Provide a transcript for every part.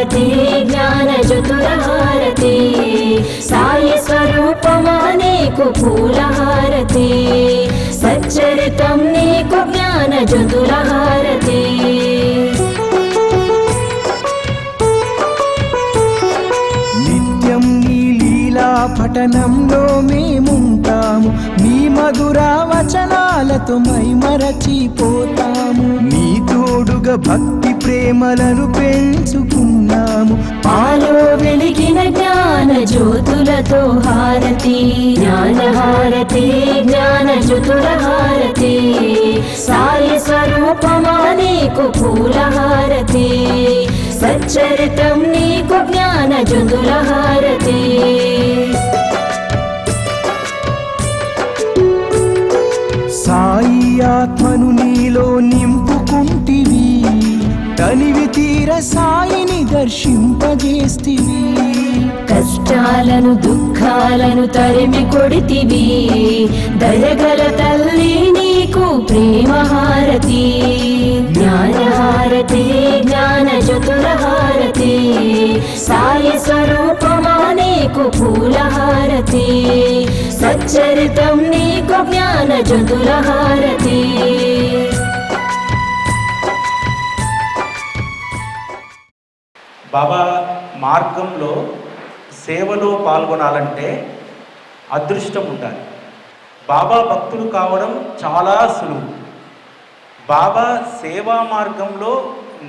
హారతి జ్ఞాన జ్యోతుల హారతి సాయి స్వరూపమా నీకు పూల హారతి సచ్చరితం నీకు జ్ఞాన జ్యోతుల హారతి నిత్యం నీ లీలా పఠనంలో మేముంటాము నీ మధుర వచనాలతో మైమరచిపోతాము నీ తోడుగా భక్తి ప్రేమలను పెంచుకున్నాము పాలో వెలిగిన జ్ఞాన జ్యోతులతో హారతి జ్ఞాన హారతి జ్ఞాన జ్యోతుల హారతి సాయి స్వరూపమా నీకు పూల హారతి సచ్చరితం నీకు జ్ఞాన జ్యోతుల హారతి సాయి ఆత్మను నీలో నింపుకుంటివి తనివి తీర సాయిని దర్శింపజేస్తివి కష్టాలను దుఃఖాలను తరిమి కొడితివి దయగల తల్లి నీకు ప్రేమ హారతి జ్ఞాన హారతి జ్ఞాన జ్యోతుల హారతి సాయి స్వరూపమా నీకు పూల హారతి సచ్చరితం నీకు జ్ఞాన జ్యోతుల హారతి బాబా మార్గంలో సేవలో పాల్గొనాలంటే అదృష్టం ఉండాలి. బాబా భక్తులు కావడం చాలా సులువు. బాబా సేవా మార్గంలో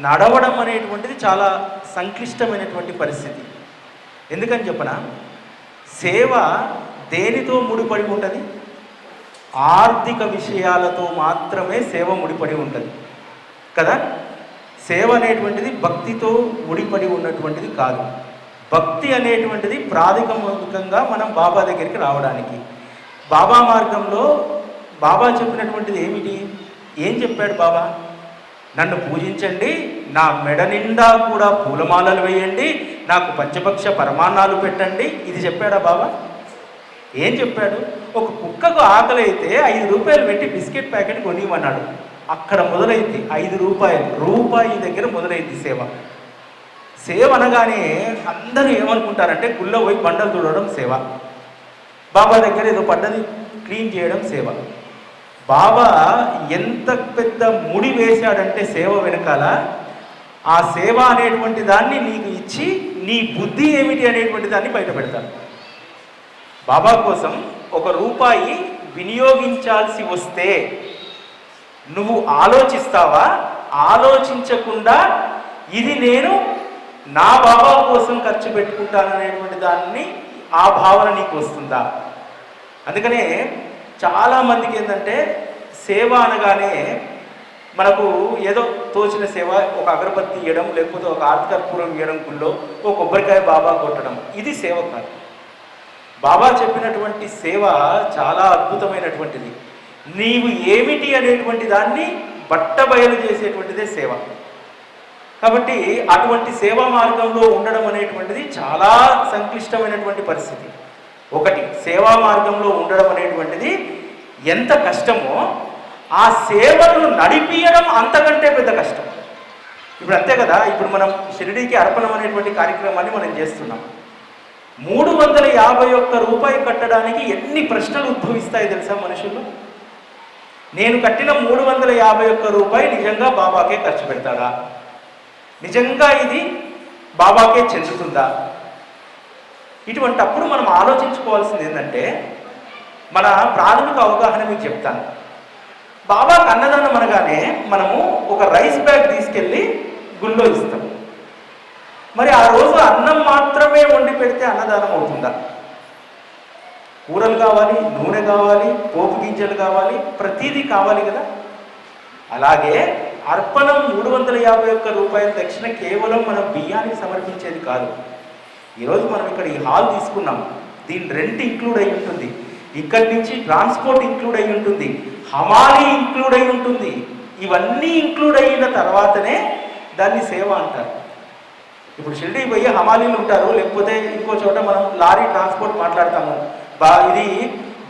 నడవడం అనేటువంటిది చాలా సంక్లిష్టమైనటువంటి పరిస్థితి. ఎందుకని చెప్పనా, సేవ దేనితో ముడిపడి ఉంటుంది? ఆర్థిక విషయాలతో మాత్రమే సేవ ముడిపడి ఉంటుంది కదా. సేవ అనేటువంటిది భక్తితో ముడిపడి ఉన్నటువంటిది కాదు. భక్తి అనేటువంటిది ప్రాథమికంగా మనం బాబా దగ్గరికి రావడానికి. బాబా మార్గంలో బాబా చెప్పినటువంటిది ఏమిటి? ఏం చెప్పాడు బాబా? నన్ను పూజించండి, నా మెడ నిండా కూడా పూలమాలలు వేయండి, నాకు పంచపక్ష పరమాన్నాలు పెట్టండి. ఇది చెప్పాడా బాబా? ఏం చెప్పాడు? ఒక కుక్కకు ఆకలి అయితే 5 రూపాయలు పెట్టి బిస్కెట్ ప్యాకెట్ కొనివ్వన్నాడు. అక్కడ మొదలైంది 5 రూపాయలు, రూపాయి దగ్గర మొదలైంది సేవ. సేవ అనగానే అందరూ ఏమనుకుంటారంటే గుళ్ళో పోయి బండలు తుడవడం సేవ, బాబా దగ్గర ఏదో పడ్డది క్లీన్ చేయడం సేవ. బాబా ఎంత పెద్ద ముడి వేశాడంటే సేవ వెనకాల, ఆ సేవ అనేటువంటి దాన్ని నీకు ఇచ్చి నీ బుద్ధి ఏమిటి అనేటువంటి దాన్ని బయట పెడతాడు. బాబా కోసం 1 రూపాయి వినియోగించాల్సి వస్తే నువ్వు ఆలోచిస్తావా? ఆలోచించకుండా ఇది నేను నా బాబా కోసం ఖర్చు పెట్టుకుంటాననేటువంటి దాన్ని ఆ భావన నీకు వస్తుందా? అందుకనే చాలామందికి ఏంటంటే సేవ అనగానే మనకు ఏదో తోచిన సేవ, ఒక అగరబత్తి ఇవ్వడం, లేకపోతే ఒక ఆర్తికర్పూరం ఇవ్వడం, గుళ్ళో ఒక కొబ్బరికాయ బాబా కొట్టడం, ఇది సేవ కాదు. బాబా చెప్పినటువంటి సేవ చాలా అద్భుతమైనటువంటిది. నీవు ఏమిటి అనేటువంటి దాన్ని బట్టబయలు చేసేటువంటిదే సేవ. కాబట్టి అటువంటి సేవా మార్గంలో ఉండడం అనేటువంటిది చాలా సంక్లిష్టమైనటువంటి పరిస్థితి. ఒకటి, సేవా మార్గంలో ఉండడం అనేటువంటిది ఎంత కష్టమో ఆ సేవను నడిపియడం అంతకంటే పెద్ద కష్టం. ఇప్పుడు అంతే కదా, ఇప్పుడు మనం షిరిడీకి అర్పణం అనేటువంటి కార్యక్రమాన్ని మనం చేస్తున్నాం. 351 రూపాయలు కట్టడానికి ఎన్ని ప్రశ్నలు ఉద్భవిస్తాయి తెలుసా మనుషులు? నేను కట్టిన 351 రూపాయలు నిజంగా బాబాకే ఖర్చు పెడతాడా? నిజంగా ఇది బాబాకే చెందుతుందా? ఇటువంటి అప్పుడు మనం ఆలోచించుకోవాల్సింది ఏంటంటే, మన ప్రాథమిక అవగాహన మీకు చెప్తాను. బాబాకి అన్నదానం అనగానే మనము ఒక రైస్ బ్యాగ్ తీసుకెళ్ళి గుళ్ళో ఇస్తాం. మరి ఆ రోజు అన్నం మాత్రమే వండి పెడితే అన్నదానం అవుతుందా? కూరలు కావాలి, నూనె కావాలి, పోపు గింజలు కావాలి, ప్రతిదీ కావాలి కదా. అలాగే అర్పణం 351 రూపాయల దక్షిణ కేవలం మనం బియ్యానికి సమర్పించేది కాదు. ఈరోజు మనం ఇక్కడ ఈ హాల్ తీసుకున్నాం, దీని రెంట్ ఇంక్లూడ్ అయి ఉంటుంది, ఇక్కడి నుంచి ట్రాన్స్పోర్ట్ ఇంక్లూడ్ అయి ఉంటుంది, హమాలీ ఇంక్లూడ్ అయి ఉంటుంది. ఇవన్నీ ఇంక్లూడ్ అయిన తర్వాతనే దాన్ని సేవ అంటారు. ఇప్పుడు షిరిడీ పోయి హమాలీలు ఉంటారు, లేకపోతే ఇంకో చోట మనం లారీ ట్రాన్స్పోర్ట్ మాట్లాడతాము. ఇది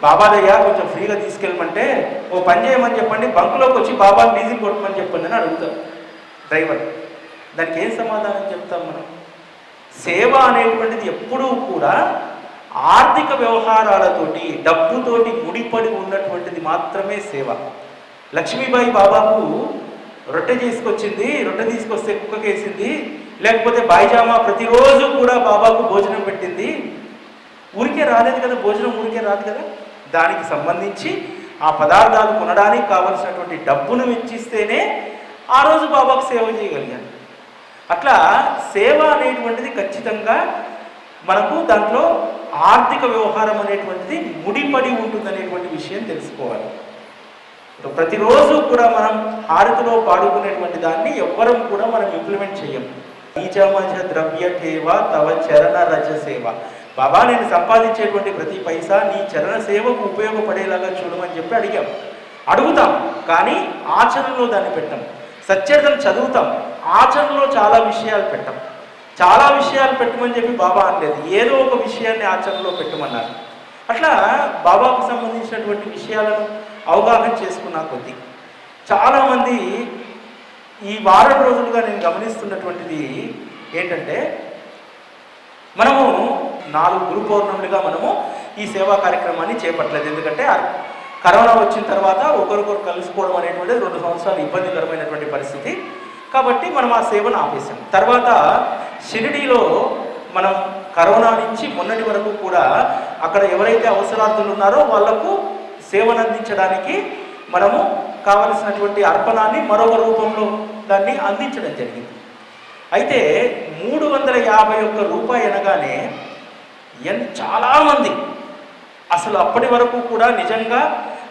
బాబాదయ్య కొంచెం ఫ్రీగా తీసుకెళ్ళమంటే, ఓ పని చేయమని చెప్పండి, బంకులోకి వచ్చి బాబా డీజిల్ కొట్టమని చెప్పండి అని అడుగుతాం డ్రైవర్. దానికి ఏం సమాధానం చెప్తాం మనం? సేవ అనేటువంటిది ఎప్పుడూ కూడా ఆర్థిక వ్యవహారాలతోటి, డబ్బుతోటి ముడిపడి ఉన్నటువంటిది మాత్రమే సేవ. లక్ష్మీబాయి బాబాకు రొట్టె తీసుకొచ్చింది, రొట్టె తీసుకొస్తే కుక్కకేసింది, లేకపోతే బాయిజామా ప్రతిరోజు కూడా బాబాకు భోజనం పెట్టింది. ఊరికే రాలేదు కదా, భోజనం ఊరికే రాదు కదా. దానికి సంబంధించి ఆ పదార్థాలు కొనడానికి కావలసినటువంటి డబ్బును వెచ్చిస్తేనే ఆ రోజు బాబాకు సేవ చేయగలిగాను. అట్లా సేవ అనేటువంటిది ఖచ్చితంగా మనకు దాంట్లో ఆర్థిక వ్యవహారం అనేటువంటిది ముడిపడి ఉంటుందనేటువంటి విషయం తెలుసుకోవాలి. ప్రతిరోజు కూడా మనం హారతిలో పాడుకునేటువంటి దాన్ని ఎవ్వరం కూడా మనం ఇంప్లిమెంట్ చేయం. నీచమజ ద్రవ్య సేవ తవ చరణ రజ సేవ. బాబా, నేను సంపాదించేటువంటి ప్రతి పైసా నీ చరణ సేవకు ఉపయోగపడేలాగా చూడమని చెప్పి అడుగుతాం, కానీ ఆచరణలో దాన్ని పెట్టాం. సత్యర్థం చదువుతాం, ఆచరణలో చాలా విషయాలు పెట్టాం. చాలా విషయాలు పెట్టమని చెప్పి బాబా అనలేదు, ఏదో ఒక విషయాన్ని ఆచరణలో పెట్టమన్నారు. అట్లా బాబాకు సంబంధించినటువంటి విషయాలను అవగాహన చేసుకున్న కొద్దీ చాలామంది ఈ వారం రోజులుగా నేను గమనిస్తున్నటువంటిది ఏంటంటే, మనము 4 గురు పౌర్ణములుగా మనము ఈ సేవా కార్యక్రమాన్ని చేపట్టలేదు. ఎందుకంటే కరోనా వచ్చిన తర్వాత ఒకరికొకరు కలుసుకోవడం అనేటువంటిది 2 సంవత్సరాలు ఇబ్బందికరమైనటువంటి పరిస్థితి. కాబట్టి మనం ఆ సేవను ఆపేసాం. తర్వాత షిరిడీలో మనం కరోనా నుంచి మొన్నటి వరకు కూడా అక్కడ ఎవరైతే అవసరార్థులు ఉన్నారో వాళ్లకు సేవను అందించడానికి మనము కావలసినటువంటి అర్పణాన్ని మరొక రూపంలో దాన్ని అందించడం జరిగింది. అయితే 351 రూపాయి అనగానే చాలామంది అసలు అప్పటి వరకు కూడా నిజంగా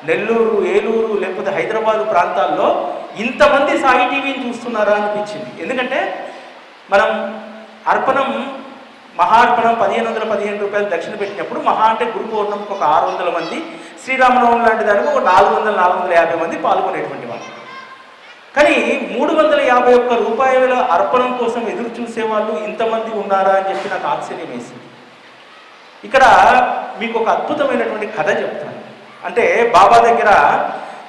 నెల్లూరు, ఏలూరు లేకపోతే హైదరాబాదు ప్రాంతాల్లో ఇంతమంది సాయి టీవీని చూస్తున్నారా అనిపించింది. ఎందుకంటే మనం అర్పణం మహార్పణం 1515 రూపాయలు దక్షిణ పెట్టినప్పుడు మహా అంటే గురు పౌర్ణమికి ఒక 600 మంది, శ్రీరామనవమి లాంటి దానికి ఒక 400-450 మంది పాల్గొనేటువంటి వాళ్ళు. కానీ 351 రూపాయల అర్పణం కోసం ఎదురు చూసేవాళ్ళు ఇంతమంది ఉన్నారా అని చెప్పి నాకు ఆశ్చర్యం వేసింది. ఇక్కడ మీకు ఒక అద్భుతమైనటువంటి కథ చెప్తాను. అంటే బాబా దగ్గర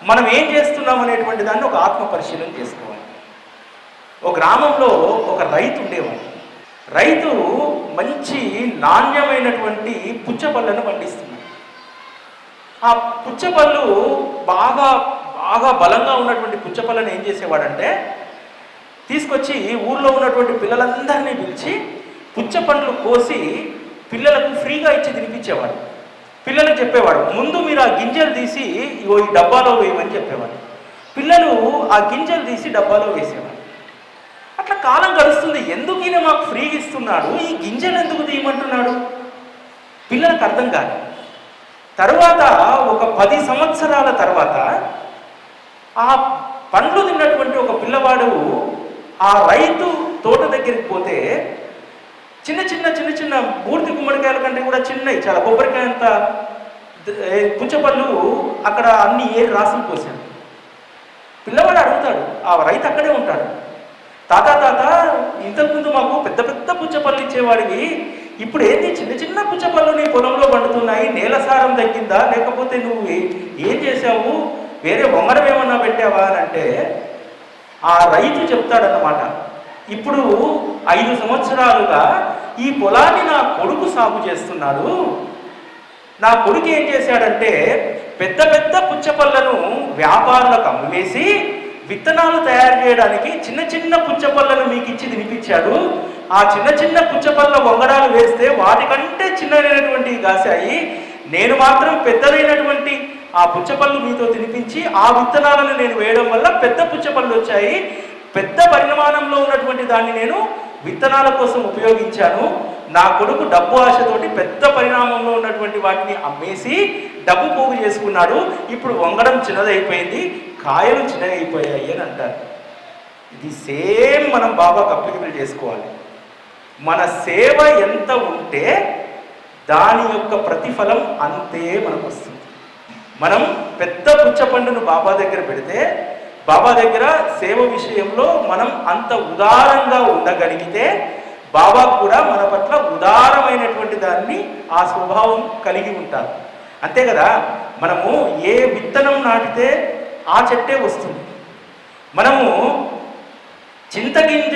మనం ఏం చేస్తున్నాం అనేటువంటి దాన్ని ఒక ఆత్మ పరిశీలన చేసుకోవాలి. ఒక గ్రామంలో ఒక రైతు ఉండేవాడు. రైతు మంచి నాణ్యమైనటువంటి పుచ్చపళ్ళను పండిస్తున్నాడు. ఆ పుచ్చపళ్ళు బాగా బాగా బలంగా ఉన్నటువంటి పుచ్చపళ్ళను ఏం చేసేవాడంటే, తీసుకొచ్చి ఊళ్ళో ఉన్నటువంటి పిల్లలందరినీ పిలిచి పుచ్చపండ్లు కోసి పిల్లలకు ఫ్రీగా ఇచ్చి తినిపించేవాడు. పిల్లలకు చెప్పేవాడు, ముందు మీరు ఆ గింజలు తీసి ఈ డబ్బాలో వేయమని చెప్పేవాడు. పిల్లలు ఆ గింజలు తీసి డబ్బాలో వేసేవాడు. అట్లా కాలం గడుస్తుంది. ఎందుకు ఈయన మాకు ఫ్రీగా ఇస్తున్నాడు, ఈ గింజలు ఎందుకు తీయమంటున్నాడు, పిల్లలకు అర్థం కాదు. తర్వాత ఒక 10 సంవత్సరాల తర్వాత ఆ పండ్లు తిన్నటువంటి ఒక పిల్లవాడు ఆ రైతు తోట దగ్గరికి పోతే చిన్న చిన్న బూర్తి గుమ్మడికాయల కంటే కూడా చిన్నవి, చాలా కొబ్బరికాయ అంత పుచ్చపళ్ళు అక్కడ అన్ని ఏరి రాసులు పోసాడు. పిల్లవాడు అడుగుతాడు, ఆ రైతు అక్కడే ఉంటాడు, తాత ఇంతకుముందు మాకు పెద్ద పెద్ద పుచ్చపళ్ళు ఇచ్చేవాడివి, ఇప్పుడు ఏంటి చిన్న పుచ్చపళ్ళు నీ పొలంలో పండుతున్నాయి, నేల సారం తగ్గిందా, లేకపోతే నువ్వు ఏం చేసావు, వేరే వంగడం ఏమన్నా పెట్టావా అని అంటే ఆ రైతు చెప్తాడన్నమాట, ఇప్పుడు 5 సంవత్సరాలుగా ఈ పొలాన్ని నా కొడుకు సాగు చేస్తున్నాడు. నా కొడుకు ఏం చేశాడంటే పెద్ద పెద్ద పుచ్చపళ్ళను వ్యాపారులకు అమ్మివేసి విత్తనాలు తయారు చేయడానికి చిన్న పుచ్చపళ్ళను మీకు ఇచ్చి తినిపించాడు. ఆ చిన్న పుచ్చపళ్ళ వంగడాలు వేస్తే వాటికంటే చిన్నదైనటువంటి గాసాయి, నేను మాత్రం పెద్దదైనటువంటి ఆ పుచ్చపళ్ళు మీతో తినిపించి ఆ విత్తనాలను నేను వేయడం వల్ల పెద్ద పుచ్చపళ్ళు వచ్చాయి. పెద్ద పరిమాణంలో ఉన్నటువంటి దాన్ని నేను విత్తనాల కోసం ఉపయోగించాను. నా కొడుకు డబ్బు ఆశతోటి పెద్ద పరిణామంలో ఉన్నటువంటి వాటిని అమ్మేసి డబ్బు పోగు చేసుకున్నాడు. ఇప్పుడు వంగడం చిన్నదైపోయింది, కాయలు చిన్నదైపోయాయి అని అంటారు. ఇది సేమ్ మనం బాబాకు అప్లికబుల్ చేసుకోవాలి. మన సేవ ఎంత ఉంటే దాని యొక్క ప్రతిఫలం అంతే మనకు వస్తుంది. మనం పెద్ద పుచ్చపండును బాబా దగ్గర పెడితే బాబా దగ్గర సేవ విషయంలో మనం అంత ఉదారంగా ఉండగలిగితే బాబా కూడా మన పట్ల ఉదారమైనటువంటి దాన్ని ఆ స్వభావం కలిగి ఉంటారు. అంతే కదా, మనము ఏ విత్తనం నాటితే ఆ చెట్టే వస్తుంది. మనము చింతగింజ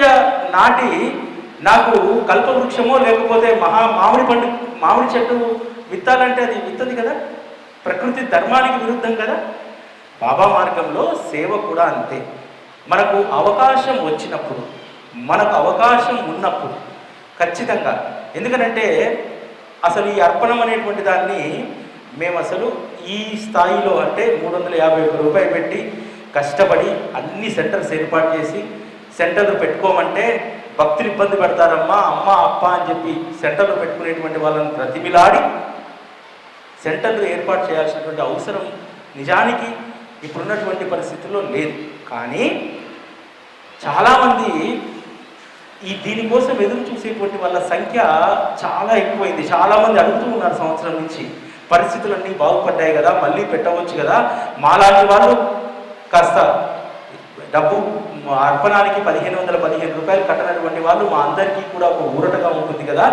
నాటి నాకు కల్పవృక్షమో లేకపోతే మామిడి చెట్టు విత్తాలంటే అది విత్తది కదా, ప్రకృతి ధర్మానికి విరుద్ధం కదా. బాబా మార్గంలో సేవ కూడా అంతే. మనకు అవకాశం వచ్చినప్పుడు, మనకు అవకాశం ఉన్నప్పుడు ఖచ్చితంగా, ఎందుకనంటే అసలు ఈ అర్పణం అనేటువంటి దాన్ని మేము అసలు ఈ స్థాయిలో అంటే 351 రూపాయలు పెట్టి కష్టపడి అన్ని సెంటర్స్ ఏర్పాటు చేసి, సెంటర్లు పెట్టుకోమంటే భక్తులు ఇబ్బంది పెడతారమ్మా, అమ్మ అప్ప అని చెప్పి సెంటర్లు పెట్టుకునేటువంటి వాళ్ళని ప్రతిమిలాడి సెంటర్లు ఏర్పాటు చేయాల్సినటువంటి అవసరం నిజానికి ఇప్పుడున్నటువంటి పరిస్థితుల్లో లేదు. కానీ చాలామంది దీనికోసం ఎదురు చూసేటువంటి వాళ్ళ సంఖ్య చాలా ఎక్కువైంది. చాలామంది అడుగుతూ ఉన్నారు సంవత్సరం నుంచి, పరిస్థితులన్నీ బాగుపడ్డాయి కదా, మళ్ళీ పెట్టవచ్చు కదా, మాలాంటి వాళ్ళు కాస్త డబ్బు అర్పణానికి 1515 రూపాయలు కట్టనటువంటి వాళ్ళు మా అందరికీ కూడా ఒక ఊరటగా ఉంటుంది కదా,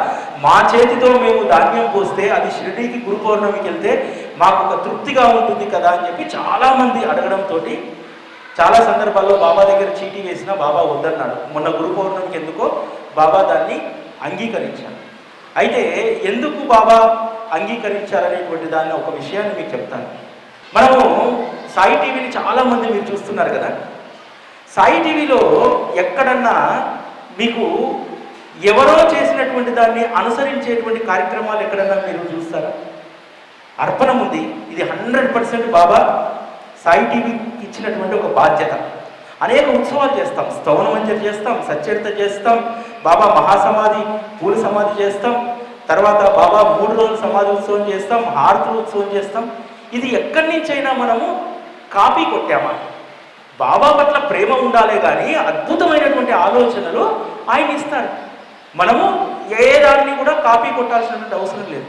మా చేతితో మేము ధాన్యం పోస్తే అది షిరిడీకి గురు పౌర్ణమికి వెళ్తే మాకు ఒక తృప్తిగా ఉంటుంది కదా అని చెప్పి చాలామంది అడగడంతో చాలా సందర్భాల్లో బాబా దగ్గర చీటీ వేసినా బాబా వద్దన్నాడు. మొన్న గురు పౌర్ణమికి ఎందుకో బాబా దాన్ని అంగీకరించాడు. అయితే ఎందుకు బాబా అంగీకరించారనేటువంటి దాన్ని ఒక విషయాన్ని మీకు చెప్తాను. మనము సాయి టీవీని చాలామంది మీరు చూస్తున్నారు కదా, సాయి టీవీలో ఎక్కడన్నా మీకు ఎవరో చేసినటువంటి దాన్ని అనుసరించేటువంటి కార్యక్రమాలు ఎక్కడన్నా మీరు చూస్తారా? అర్పణం ఉంది, ఇది 100% బాబా సాయి టీవీకి ఇచ్చినటువంటి ఒక బాధ్యత. అనేక ఉత్సవాలు చేస్తాం, స్తవన మంజరి చేస్తాం, సచ్చరిత చేస్తాం, బాబా మహాసమాధి పూల సమాధి చేస్తాం, తర్వాత బాబా 3 రోజుల సమాధి ఉత్సవం చేస్తాం, హారతుల ఉత్సవం చేస్తాం. ఇది ఎక్కడి నుంచైనా మనము కాపీ కొట్టామా? బాబా పట్ల ప్రేమ ఉండాలే కానీ అద్భుతమైనటువంటి ఆలోచనలు ఆయన ఇస్తారు. మనము ఏ దాన్ని కూడా కాపీ కొట్టాల్సినటువంటి అవసరం లేదు.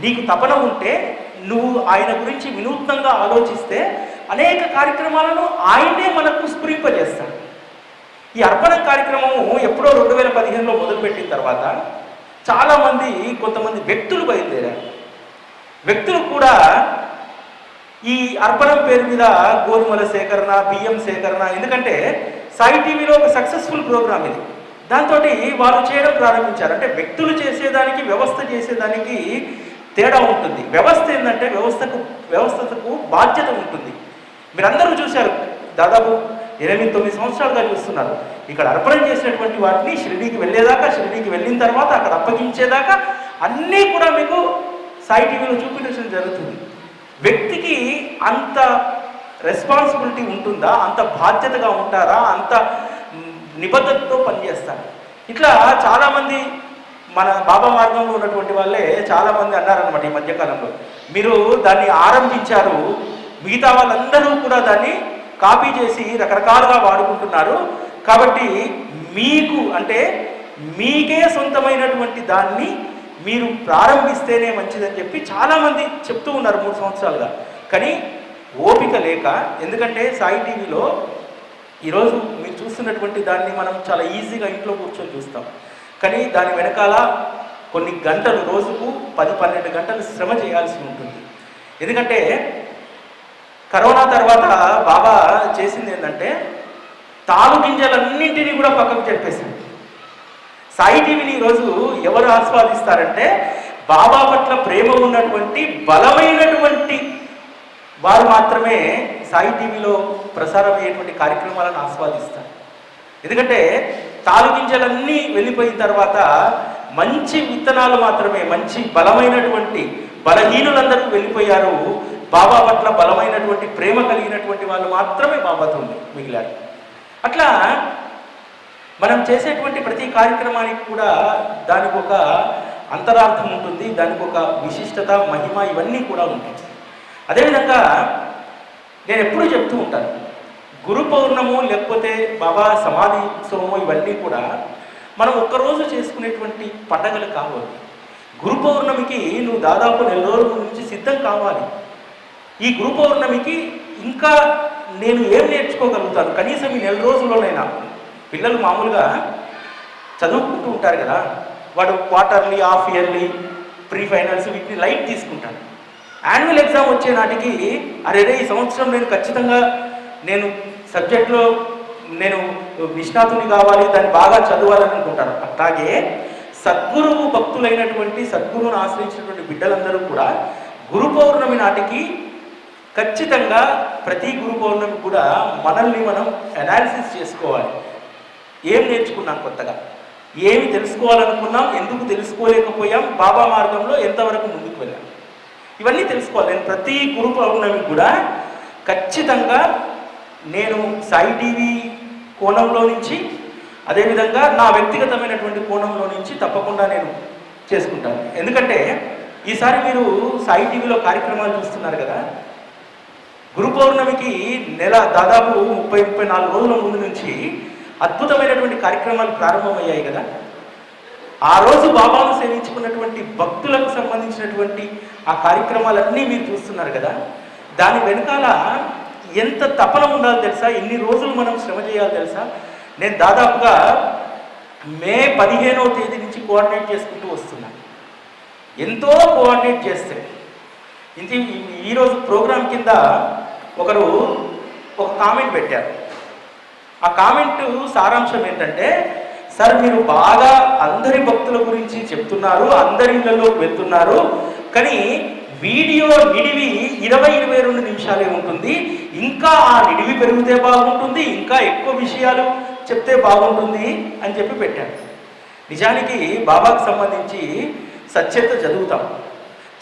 నీకు తపన ఉంటే నువ్వు ఆయన గురించి వినూత్నంగా ఆలోచిస్తే అనేక కార్యక్రమాలను ఆయనే మనకు స్ఫురింపజేస్తాడు. ఈ అర్పణ కార్యక్రమము ఎప్పుడో 2015లో మొదలుపెట్టిన తర్వాత చాలామంది కొంతమంది వ్యక్తులు బయలుదేరారు. వ్యక్తులు కూడా ఈ అర్పణం పేరు మీద గోధుమల సేకరణ, బియ్యం సేకరణ, ఎందుకంటే సాయి టీవీలో ఒక సక్సెస్ఫుల్ ప్రోగ్రామ్ ఇది, దాంతో వాళ్ళు చేయడం ప్రారంభించారు. అంటే వ్యక్తులు చేసేదానికి వ్యవస్థ చేసేదానికి తేడా ఉంటుంది. వ్యవస్థ ఏంటంటే వ్యవస్థకు బాధ్యత ఉంటుంది. మీరందరూ చూశారు, దాదాపు 8-9 సంవత్సరాలుగా చూస్తున్నారు. ఇక్కడ అర్పణం చేసినటువంటి వాటిని షిరిడీకి వెళ్ళేదాకా, షిరిడీకి వెళ్ళిన తర్వాత అక్కడ అప్పగించేదాకా అన్నీ కూడా మీకు సాయి టీవీలో చూపించడం జరుగుతుంది. వ్యక్తికి అంత రెస్పాన్సిబిలిటీ ఉంటుందా? అంత బాధ్యతగా ఉంటారా? అంత నిబద్ధతతో పనిచేస్తారు? ఇట్లా చాలామంది మన బాబా మార్గంలో ఉన్నటువంటి వాళ్ళే చాలామంది అన్నారనమాట ఈ మధ్యకాలంలో, మీరు దాన్ని ఆరంభించారు, మిగతా వాళ్ళందరూ కూడా దాన్ని కాపీ చేసి రకరకాలుగా వాడుకుంటున్నారు, కాబట్టి మీకు అంటే మీకే సొంతమైనటువంటి దాన్ని మీరు ప్రారంభిస్తేనే మంచిదని చెప్పి చాలామంది చెప్తూ ఉన్నారు 3 సంవత్సరాలుగా. కానీ ఓపిక లేక, ఎందుకంటే సాయి టీవీలో ఈరోజు మీరు చూస్తున్నటువంటి దాన్ని మనం చాలా ఈజీగా ఇంట్లో కూర్చొని చూస్తాం, కానీ దాని వెనకాల కొన్ని గంటలు, రోజుకు 10-12 గంటలు శ్రమ చేయాల్సి ఉంటుంది. ఎందుకంటే కరోనా తర్వాత బాబా చేసింది ఏంటంటే తాలు గింజలన్నింటినీ కూడా పక్కకు చెప్పేసింది. సాయి టీవీని ఈరోజు ఎవరు ఆస్వాదిస్తారంటే బాబా పట్ల ప్రేమ ఉన్నటువంటి బలమైనటువంటి వారు మాత్రమే సాయి టీవీలో ప్రసారం అయ్యేటువంటి కార్యక్రమాలను ఆస్వాదిస్తారు. ఎందుకంటే తాలు గింజలన్నీ వెళ్ళిపోయిన తర్వాత మంచి విత్తనాలు మాత్రమే, మంచి బలమైనటువంటి, బలహీనులందరూ వెళ్ళిపోయారు, బాబా పట్ల బలమైనటువంటి ప్రేమ కలిగినటువంటి వాళ్ళు మాత్రమే బాబాతో మిగిలారు. అట్లా మనం చేసేటువంటి ప్రతి కార్యక్రమానికి కూడా దానికి ఒక అంతరార్థం ఉంటుంది, దానికి ఒక విశిష్టత, మహిమ ఇవన్నీ కూడా ఉంటాయి. అదేవిధంగా నేను ఎప్పుడూ చెప్తూ ఉంటాను, గురు పౌర్ణము లేకపోతే బాబా సమాధి ఉత్సవము ఇవన్నీ కూడా మనం ఒక్కరోజు చేసుకునేటువంటి పండగలు కావాలి. గురు పౌర్ణమికి నువ్వు దాదాపు 4 రోజుల నుంచి సిద్ధం కావాలి. ఈ గురు పౌర్ణమికి ఇంకా నేను ఏం నేర్చుకోగలుగుతాను, కనీసం ఈ 4 రోజుల్లోనైనా. పిల్లలు మామూలుగా చదువుకుంటూ ఉంటారు కదా, వాడు quarterly, half yearly, pre finals వీటిని లైట్ తీసుకుంటాడు. యాన్యువల్ ఎగ్జామ్ వచ్చే నాటికి అరే ఈ సంవత్సరం నేను ఖచ్చితంగా సబ్జెక్ట్లో నేను నిష్ణాతుని కావాలి, దాన్ని బాగా చదవాలని అనుకుంటారు. అట్లాగే సద్గురువు భక్తులైనటువంటి సద్గురువును ఆశ్రయించినటువంటి బిడ్డలందరూ కూడా గురు పౌర్ణమి నాటికి ఖచ్చితంగా ప్రతి గురు పౌర్ణమి కూడా మనల్ని మనం అనాలిసిస్ చేసుకోవాలి. ఏం నేర్చుకున్నాం కొత్తగా, ఏమి తెలుసుకోవాలనుకున్నాం, ఎందుకు తెలుసుకోలేకపోయాం, బాబా మార్గంలో ఎంతవరకు ముందుకు వెళ్ళాం, ఇవన్నీ తెలుసుకోవాలి. నేను ప్రతి గురు పౌర్ణమి కూడా ఖచ్చితంగా నేను సాయి టీవీ కోణంలో నుంచి, అదేవిధంగా నా వ్యక్తిగతమైనటువంటి కోణంలో నుంచి తప్పకుండా నేను చేసుకుంటాను. ఎందుకంటే ఈసారి మీరు సాయి టీవీలో కార్యక్రమాలు చూస్తున్నారు కదా, గురు పౌర్ణమికి దాదాపు 30-34 రోజుల ముందు నుంచి అద్భుతమైనటువంటి కార్యక్రమాలు ప్రారంభమయ్యాయి కదా. ఆ రోజు బాబాను సేవించుకున్నటువంటి భక్తులకు సంబంధించినటువంటి ఆ కార్యక్రమాలన్నీ మీరు చూస్తున్నారు కదా. దాని వెనకాల ఎంత తపన ఉండాలో తెలుసా, ఎన్ని రోజులు మనం శ్రమ చేయాలో తెలుసా. నేను దాదాపుగా మే 15వ తేదీ నుంచి కోఆర్డినేట్ చేసుకుంటూ వస్తున్నాను. ఎంతో కోఆర్డినేట్ చేస్తే ఈరోజు ప్రోగ్రాం కింద ఒకరు ఒక కామెంట్ పెట్టారు. ఆ కామెంట్ సారాంశం ఏంటంటే, సార్ మీరు బాగా అందరి భక్తుల గురించి చెప్తున్నారు, అందరి ఇళ్లలోకి వెళ్తున్నారు, కానీ వీడియో నిడివి 20-22 నిమిషాలే ఉంటుంది, ఇంకా ఆ నిడివి పెరిగితే బాగుంటుంది, ఇంకా ఎక్కువ విషయాలు చెప్తే బాగుంటుంది అని చెప్పి పెట్టారు. నిజానికి బాబాకు సంబంధించి సత్యత చదువుతాం,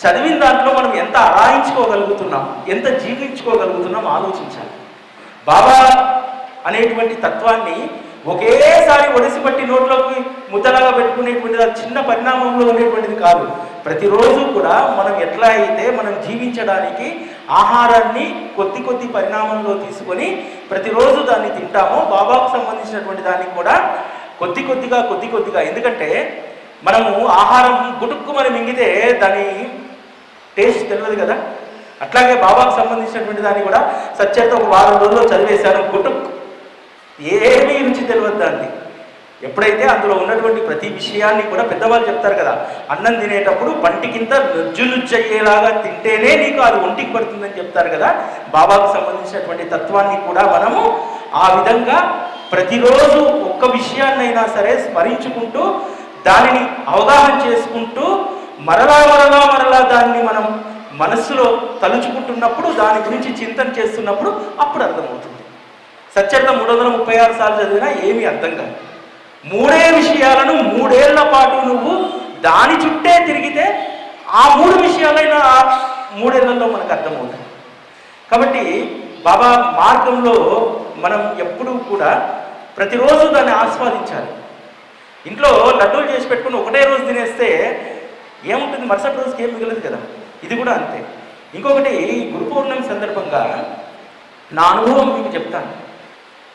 చదివిన దాంట్లో మనం ఎంత అరాయించుకోగలుగుతున్నాం, ఎంత జీర్ణించుకోగలుగుతున్నాం ఆలోచించాలి. బాబా అనేటువంటి తత్వాన్ని ఒకేసారి ఒడిసిపట్టి నోట్లోకి ముద్దలాగా పెట్టుకునేటువంటిది అది చిన్న పరిణామంలో ఉండేటువంటిది కాదు. ప్రతిరోజు కూడా మనం ఎట్లా అయితే మనం జీవించడానికి ఆహారాన్ని కొద్ది పరిణామంలో తీసుకొని ప్రతిరోజు దాన్ని తింటామో, బాబాకు సంబంధించినటువంటి దాన్ని కూడా కొద్ది కొద్దిగా, ఎందుకంటే మనము ఆహారం గుటుక్కుమని మింగితే దాని టేస్ట్ తెలియదు కదా. అట్లాగే బాబాకు సంబంధించినటువంటి దాన్ని కూడా సత్యత ఒక వారం రోజుల్లో చదివేశాను, గుటుక్ ఏమీ రుచి తెలియదు దాన్ని. ఎప్పుడైతే అందులో ఉన్నటువంటి ప్రతి విషయాన్ని కూడా పెద్దవాళ్ళు చెప్తారు కదా, అన్నం తినేటప్పుడు పంటికింత నుజ్జుయ్యేలాగా తింటేనే నీకు అది ఒంటికి పడుతుందని చెప్తారు కదా. బాబాకు సంబంధించినటువంటి తత్వాన్ని కూడా మనము ఆ విధంగా ప్రతిరోజు ఒక్క విషయాన్నైనా సరే స్మరించుకుంటూ దానిని అవగాహన చేసుకుంటూ మరలా దాన్ని మనం మనస్సులో తలుచుకుంటున్నప్పుడు, దాని గురించి చింతన చేస్తున్నప్పుడు అప్పుడు అర్థమవుతుంది. సత్యత 336 సార్లు చదివినా ఏమీ అర్థం కాదు. 3 విషయాలను 3 ఏళ్ల పాటు నువ్వు దాని చుట్టే తిరిగితే ఆ 3 విషయాలైనా 3 ఏళ్లలో మనకు అర్థమవుతాయి. కాబట్టి బాబా మార్గంలో మనం ఎప్పుడూ కూడా ప్రతిరోజు దాన్ని ఆస్వాదించాలి. ఇంట్లో లడ్డూలు చేసి పెట్టుకుని ఒకటే రోజు తినేస్తే ఏముంటుంది, మరుసటి రోజుకి ఏం మిగలదు కదా. ఇది కూడా అంతే. ఇంకొకటి, గురు పౌర్ణమి సందర్భంగా నా అనుభవం మీకు చెప్తాను.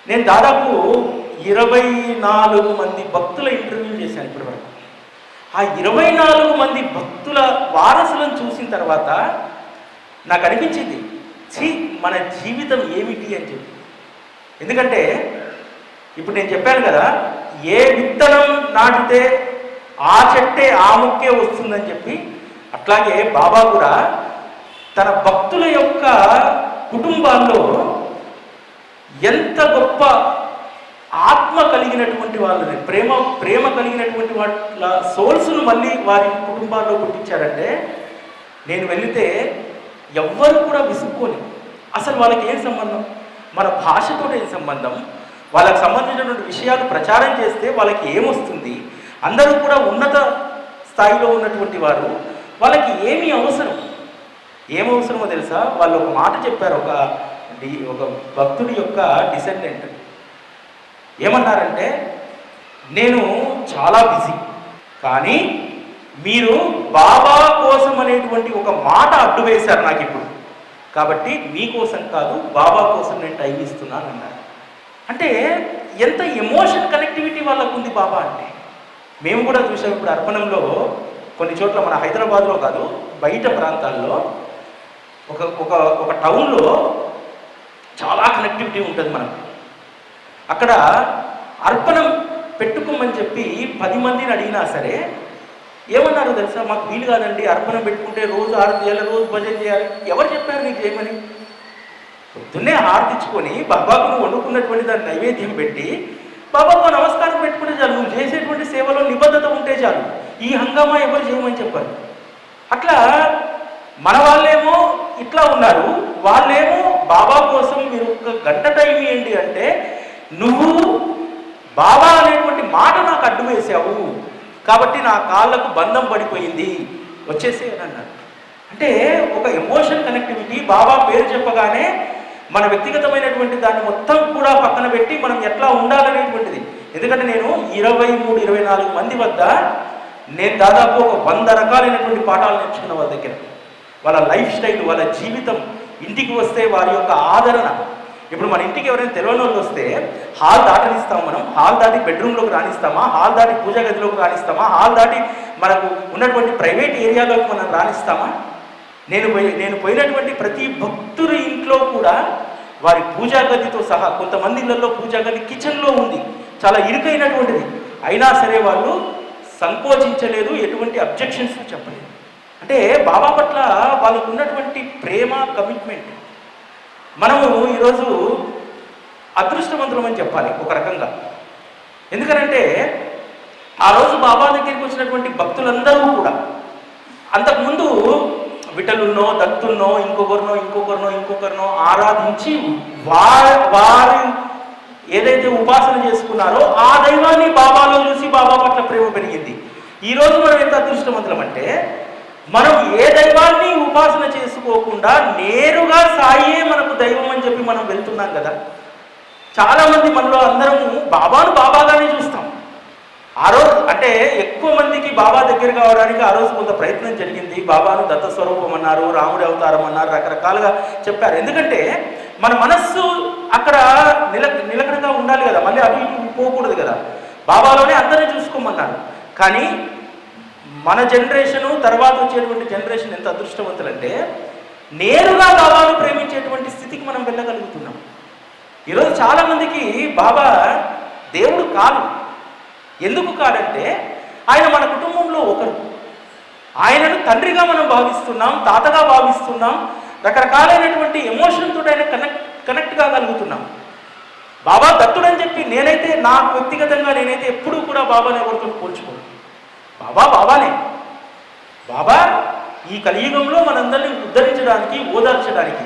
నేను దాదాపు 24 మంది భక్తుల ఇంటర్వ్యూ చేశాను ఇప్పటి వరకు. ఆ 24 మంది భక్తుల వారసులను చూసిన తర్వాత నాకు అనిపించింది, మన జీవితం ఏమిటి అని చెప్పి. ఎందుకంటే ఇప్పుడు నేను చెప్పాను కదా, ఏ విత్తనం నాటితే ఆ చెట్టే ఆ మొక్కే వస్తుందని చెప్పి, అట్లాగే బాబా కూడా తన భక్తుల యొక్క కుటుంబాల్లో ఎంత గొప్ప ఆత్మ కలిగినటువంటి వాళ్ళని, ప్రేమ కలిగినటువంటి వాళ్ళ సోల్స్ను మళ్ళీ వారి కుటుంబాల్లో పుట్టించారంటే, నేను వెళితే ఎవ్వరు కూడా విసుక్కోని, అసలు వాళ్ళకి ఏం సంబంధం, మన భాషతో ఏం సంబంధం, వాళ్ళకి సంబంధించినటువంటి విషయాలు ప్రచారం చేస్తే వాళ్ళకి ఏమొస్తుంది, అందరూ కూడా ఉన్నత స్థాయిలో ఉన్నటువంటి వారు, వాళ్ళకి ఏమవసరమో తెలుసా. వాళ్ళు ఒక మాట చెప్పారు, ఒక భక్తుడి యొక్క డిసెండెంట్ ఏమన్నారంటే, నేను చాలా బిజీ, కానీ మీరు బాబా కోసం అనేటువంటి ఒక మాట అడ్డు వేశారు నాకు ఇప్పుడు, కాబట్టి మీకోసం కాదు బాబా కోసం నేను టైం ఇస్తున్నాను అన్నారు. అంటే ఎంత ఎమోషన్ కనెక్టివిటీ వాళ్ళకు ఉంది బాబా అంటే. మేము కూడా చూసాం ఇప్పుడు అర్పణంలో కొన్ని చోట్ల, మన హైదరాబాద్లో కాదు బయట ప్రాంతాల్లో, ఒక టౌన్లో చాలా కనెక్టివిటీ ఉంటుంది మనకు. అక్కడ అర్పణం పెట్టుకోమని చెప్పి 10 మందిని అడిగినా సరే ఏమన్నారు తెలుసా, మాకు వీలు కాదండి, అర్పణం పెట్టుకుంటే రోజు 6 చేయాలి, రోజు భజన చేయాలి. ఎవరు చెప్పారు నీకు చేయమని? పొద్దున్నే హారతిచ్చుకొని బాబాకు నువ్వు వండుకున్నటువంటి దాన్ని నైవేద్యం పెట్టి బాబాకు నమస్కారం పెట్టుకుంటే చాలు. నువ్వు చేసేటువంటి సేవలో నిబద్ధత ఉంటే చాలు. ఈ హంగామా ఎవరు చేయమని చెప్పారు. అట్లా మన వాళ్ళేమో ఇట్లా ఉన్నారు, వాళ్ళేమో బాబా కోసం మీరు ఒక గంట టైం ఇవ్వండి అంటే నువ్వు బాబా అనేటువంటి మాట నాకు అడ్డు వేసావు కాబట్టి నా కాళ్ళకు బంధం పడిపోయింది వచ్చేసి అని అన్నారు. అంటే ఒక ఎమోషన్ కనెక్టివిటీ. బాబా పేరు చెప్పగానే మన వ్యక్తిగతమైనటువంటి దాన్ని మొత్తం కూడా పక్కన పెట్టి మనం ఎట్లా ఉండాలనేటువంటిది. ఎందుకంటే నేను 23-24 మంది వద్ద నేను దాదాపు ఒక 100 రకాలైనటువంటి పాఠాలు నేర్చుకున్న వాళ్ళ దగ్గర. వాళ్ళ లైఫ్ స్టైల్, వాళ్ళ జీవితం, ఇంటికి వస్తే వారి యొక్క ఆదరణ. ఇప్పుడు మన ఇంటికి ఎవరైనా తెలియని వాళ్ళు వస్తే హాల్ దాటనిస్తాం, మనం హాల్ దాటి బెడ్రూమ్లోకి రాణిస్తామా, హాల్ దాటి పూజా గదిలోకి రాణిస్తామా, హాల్ దాటి మనకు ఉన్నటువంటి ప్రైవేట్ ఏరియాలోకి మనం రాణిస్తామా? నేను పోయినటువంటి ప్రతి భక్తుడి ఇంట్లో కూడా వారి పూజా గదితో సహా, కొంతమంది ఇళ్లలో పూజా గది కిచెన్లో ఉంది, చాలా ఇరుకైనటువంటిది, అయినా సరే వాళ్ళు సంకోచించలేదు, ఎటువంటి అబ్జెక్షన్స్ చెప్పలేదు. అంటే బాబా పట్ల వాళ్ళకు ఉన్నటువంటి ప్రేమ, కమిట్మెంట్. మనము ఈరోజు అదృష్టవంతులం అని చెప్పాలి ఒక రకంగా. ఎందుకనంటే ఆ రోజు బాబా దగ్గరికి వచ్చినటువంటి భక్తులందరూ కూడా అంతకుముందు విఠలున్నో, దత్తున్నో, ఇంకొకరినో ఆరాధించి వారు ఏదైతే ఉపాసన చేసుకున్నారో ఆ దైవాన్ని బాబాలో చూసి బాబా పట్ల ప్రేమ పెరిగింది. ఈరోజు మనం ఎంత అదృష్టవంతులం అంటే మనం ఏ దైవాన్ని ఉపాసన చేసుకోకుండా నేరుగా సాయే మనకు దైవం అని చెప్పి మనం వెళ్తున్నాం కదా. చాలామంది మనలో అందరము బాబాను బాబాగానే చూస్తాం. ఆ రోజు అంటే ఎక్కువ మందికి బాబా దగ్గర కావడానికి ఆ రోజు కొంత ప్రయత్నం జరిగింది. బాబాను దత్త స్వరూపం అన్నారు, రాముడి అవతారం అన్నారు, రకరకాలుగా చెప్పారు. ఎందుకంటే మన మనస్సు అక్కడ నిలకడగా ఉండాలి కదా, మళ్ళీ అటు ఇటు పోకూడదు కదా. బాబాలోనే అందరినీ చూసుకోమన్నారు. కానీ మన జనరేషను తర్వాత వచ్చేటువంటి జనరేషన్ ఎంత అదృష్టవంతులంటే నేరుగా బాబాను ప్రేమించేటువంటి స్థితికి మనం వెళ్ళగలుగుతున్నాం. ఈరోజు చాలామందికి బాబా దేవుడు కాదు. ఎందుకు కాదంటే ఆయన మన కుటుంబంలో ఒకరు. ఆయనను తండ్రిగా మనం భావిస్తున్నాం, తాతగా భావిస్తున్నాం, రకరకాలైనటువంటి ఎమోషన్తో ఆయన కనెక్ట్ కాగలుగుతున్నాం. బాబా దత్తుడని చెప్పి నేనైతే నాకు వ్యక్తిగతంగా నేనైతే ఎప్పుడూ కూడా బాబాని ఎవరితో పోల్చుకోను. బాబానే. బాబా ఈ కలియుగంలో మనందరినీ ఉద్ధరించడానికి, ఓదార్చడానికి.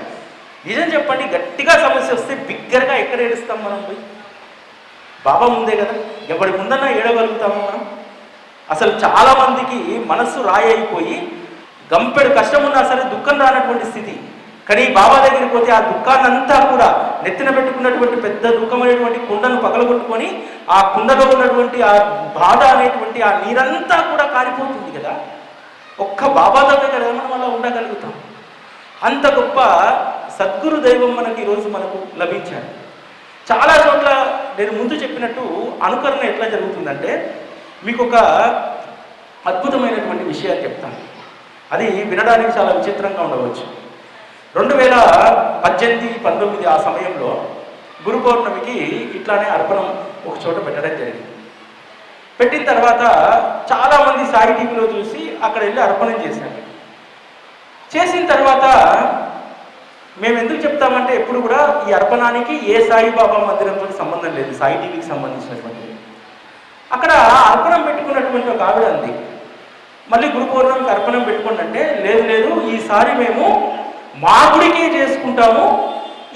నిజం చెప్పండి, గట్టిగా సమస్య వస్తే బిగ్గరగా ఎక్కడ ఏడుస్తాం మనం పోయి? బాబా ముందే కదా. ఎవరి ముందన్నా ఏడగలుగుతాము మనం? అసలు చాలామందికి మనస్సు రాయి అయిపోయి గంపెడు కష్టం ఉన్నా సరే దుఃఖం రానటువంటి స్థితి. కానీ బాబా దగ్గరికి పోతే ఆ దుఃఖాన్ని అంతా కూడా నెత్తిన పెట్టుకున్నటువంటి పెద్ద దుఃఖమైనటువంటి కుండను పగలగొట్టుకొని ఆ కుండలో ఉన్నటువంటి ఆ బాధ అనేటువంటి ఆ నీరంతా కూడా కారిపోతుంది కదా. ఒక్క బాబా దగ్గర మనం అలా ఉండగలుగుతాం. అంత గొప్ప సద్గురు దైవం మనకి ఈరోజు మనకు లభించాడు. చాలా చోట్ల నేను ముందు చెప్పినట్టు అనుకరణ ఎట్లా జరుగుతుందంటే మీకు ఒక అద్భుతమైనటువంటి విషయాలు చెప్తాను. అది వినడానికి చాలా విచిత్రంగా ఉండవచ్చు. 2018-19 ఆ సమయంలో గురు పౌర్ణమికి ఇట్లానే అర్పణం ఒక చోట పెట్టడం జరిగింది. పెట్టిన తర్వాత చాలామంది సాయి టీవీలో చూసి అక్కడ వెళ్ళి అర్పణం చేశారు. చేసిన తర్వాత మేము ఎందుకు చెప్తామంటే ఎప్పుడు కూడా ఈ అర్పణానికి ఏ సాయిబాబా మందిరంతో సంబంధం లేదు, సాయి టీవీకి సంబంధించినటువంటి. అక్కడ అర్పణం పెట్టుకున్నటువంటి ఒక ఆవిడ అంది, మళ్ళీ గురు పౌర్ణమికి అర్పణం పెట్టుకోండి అంటే లేదు ఈసారి మేము మా గుడికే చేసుకుంటాము,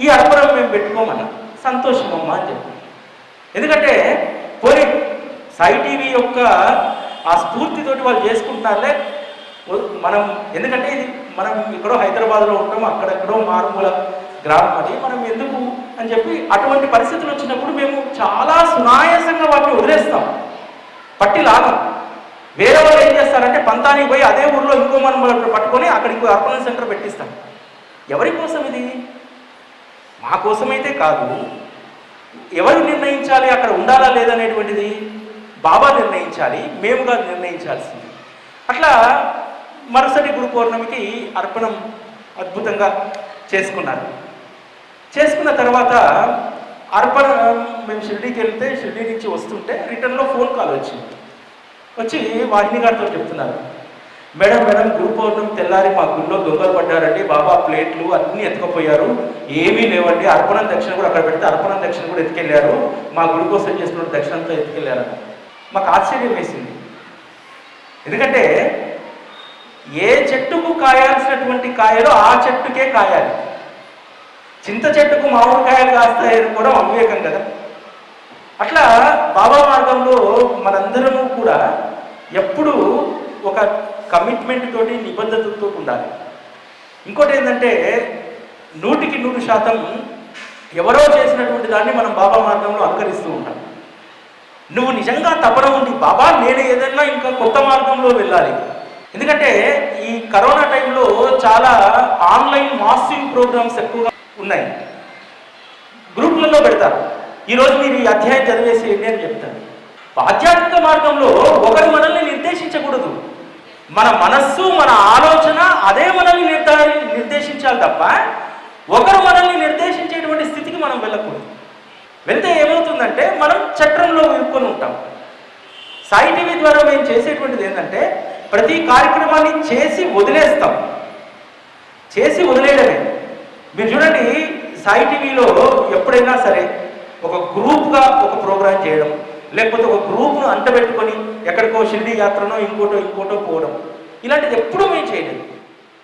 ఈ అర్పణం మేము పెట్టుకోమన్నా. సంతోషమమ్మా అని చెప్పి. ఎందుకంటే పోనీ సాయి టీవీ యొక్క ఆ స్ఫూర్తితోటి వాళ్ళు చేసుకుంటున్నారులే మనం. ఎందుకంటే ఇది మనం ఇక్కడో హైదరాబాద్లో ఉంటాం, అక్కడెక్కడో మారుమూల గ్రామం, అది మనం ఎందుకు అని చెప్పి అటువంటి పరిస్థితులు వచ్చినప్పుడు మేము చాలా సునాయాసంగా వాటిని వదిలేస్తాం, పట్టి లాగం. వేరే వాళ్ళు ఏం చేస్తారంటే పంతానికి పోయి అదే ఊర్లో ఇంకో మనం పట్టుకొని అక్కడ ఇంకో అర్పణ సెంటర్ పెట్టిస్తాం. ఎవరి కోసం ఇది? మా కోసమైతే కాదు. ఎవరు నిర్ణయించాలి అక్కడ ఉండాలా లేదనేటువంటిది? బాబా నిర్ణయించాలి, మేముగా నిర్ణయించాల్సింది. అట్లా మరుసటి గురు పౌర్ణమికి అర్పణం అద్భుతంగా చేసుకున్నారు. చేసుకున్న తర్వాత అర్పణ మేము షిరిడీకి వెళ్తే షిరిడీ నుంచి వస్తుంటే రిటర్న్లో ఫోన్ కాల్ వచ్చి వాహిని గారితో చెప్తున్నారు, మేడం మేడం గురు పౌర్ణమి తెల్లారి మా గుళ్ళో దొంగలు పడ్డారండి, బాబా ప్లేట్లు అన్నీ ఎత్తుకుపోయారు, ఏమీ లేవండి, అర్పణం దక్షిణ కూడా అక్కడ పెడితే అర్పణం దక్షిణ కూడా ఎత్తుకెళ్ళారు, మా గుడి కోసం చేసిన దక్షిణంతో ఎత్తుకెళ్ళారు. మాకు ఆశ్చర్యం వేసింది. ఎందుకంటే ఏ చెట్టుకు కాయాల్సినటువంటి కాయలు ఆ చెట్టుకే కాయాలి. చింత చెట్టుకు మామిడి కాయలు కాస్తాయని కూడా అవివేకం కదా. అట్లా బాబా మార్గంలో మనందరము కూడా ఎప్పుడూ ఒక కమిట్మెంట్ తోటి నిబద్ధతతో ఉండాలి. ఇంకోటి ఏంటంటే 100% ఎవరో చేసినటువంటి దాన్ని మనం బాబా మార్గంలో అనుకరిస్తూ ఉంటాం. నువ్వు నిజంగా తపన ఉండి బాబా నేను ఏదైనా ఇంకా కొత్త మార్గంలో వెళ్ళాలి. ఎందుకంటే ఈ కరోనా టైంలో చాలా ఆన్లైన్ మాసివ్ ప్రోగ్రామ్స్ ఎక్కువగా ఉన్నాయి. గ్రూపులలో పెడతారు, ఈరోజు మీరు ఈ అధ్యాయం చదివేసేయండి అని చెప్తారు. ఆధ్యాత్మిక మార్గంలో ఒకరు మనల్ని నిర్దేశించకూడదు. మన మనస్సు మన ఆలోచన అదే మనల్ని నిర్దేశించాలి తప్ప ఒకరు మనల్ని నిర్దేశించేటువంటి స్థితికి మనం వెళ్ళకూడదు. వెళ్తే ఏమవుతుందంటే మనం చట్రంలో ఇరుక్కొని ఉంటాం. సాయి టీవీ ద్వారా మేము చేసేటువంటిది ఏంటంటే ప్రతి కార్యక్రమాన్ని చేసి వదిలేస్తాం. చేసి వదిలేయడమే. మీరు చూడండి, సాయి టీవీలో ఎప్పుడైనా సరే ఒక గ్రూప్గా ఒక ప్రోగ్రాం చేయడం, లేకపోతే ఒక గ్రూప్ను అంటబెట్టుకొని ఎక్కడికో షిరిడి యాత్రనో ఇంకోటో పోవడం, ఇలాంటిది ఎప్పుడూ మేము చేయలేదు.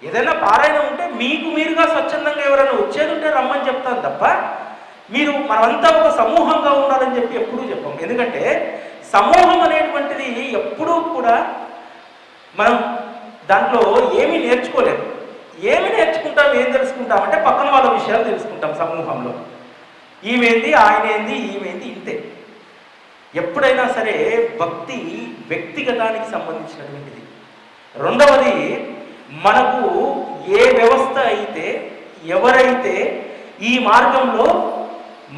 ఏదైనా పారాయణ ఉంటే మీకు మీరుగా స్వచ్ఛందంగా ఎవరైనా వచ్చేది ఉంటే రమ్మని చెప్తాను తప్ప మీరు మనమంతా ఒక సమూహంగా ఉండాలని చెప్పి ఎప్పుడూ చెప్పాం. ఎందుకంటే సమూహం అనేటువంటిది ఎప్పుడూ కూడా మనం దాంట్లో ఏమీ నేర్చుకోలేము. ఏమి నేర్చుకుంటాం, ఏం తెలుసుకుంటామంటే పక్కన వాళ్ళ విషయాలు తెలుసుకుంటాం. సమూహంలో ఈమెంది ఆయనేంది ఈమెంది ఇంతే. ఎప్పుడైనా సరే భక్తి వ్యక్తిగతానికి సంబంధించినటువంటిది. రెండవది, మనకు ఏ వ్యవస్థ అయితే ఎవరైతే ఈ మార్గంలో